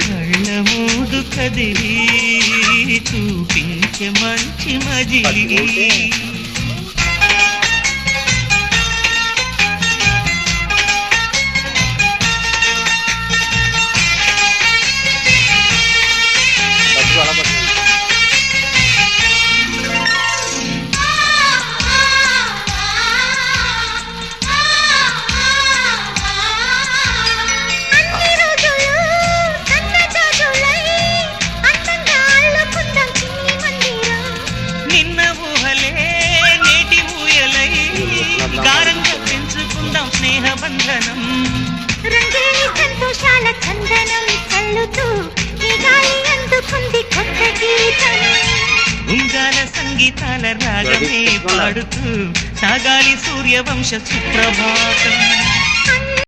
కళ్ళమూదు కదిలి చూపించే మంచి మజిలి స్నేహబంధనం రంగేణి సంతోషాల చందనం చల్లుతూ ఈ గాలి అందుకుంది కొత్త గీతం ఉంగాల సంగీతాల రాగమే పాడుతూ సాగాలి సూర్యవంశ సుప్రభాతం